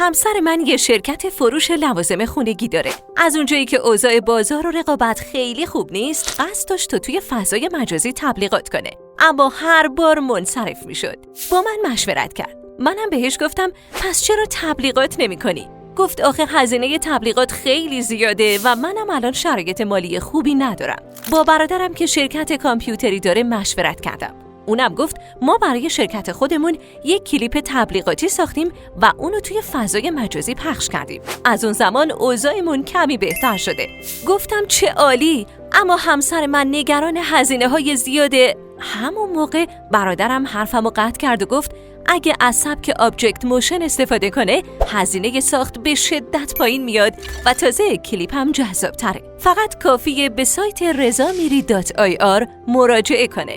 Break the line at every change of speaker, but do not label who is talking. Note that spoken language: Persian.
همسر من یه شرکت فروش لوازم خونگی داره. از اونجایی که اوضاع بازار و رقابت خیلی خوب نیست، قصد داشت توی فضای مجازی تبلیغات کنه. اما هر بار منصرف میشد. با من مشورت کرد. منم بهش گفتم پس چرا تبلیغات نمی‌کنی؟ گفت آخه هزینه تبلیغات خیلی زیاده و منم الان شرایط مالی خوبی ندارم. با برادرم که شرکت کامپیوتری داره مشورت کردم. اونم گفت ما برای شرکت خودمون یک کلیپ تبلیغاتی ساختیم و اونو توی فضای مجازی پخش کردیم. از اون زمان اوضاعمون کمی بهتر شده. گفتم چه عالی، اما همسر من نگران هزینه‌های زیاده. همون موقع برادرم حرفمو قطع کرد و گفت اگه از سبک آبجکت موشن استفاده کنه هزینه ساخت به شدت پایین میاد و تازه کلیپ هم جذاب تره. فقط کافیه به سایت rezamiri.ir مراجعه کنه.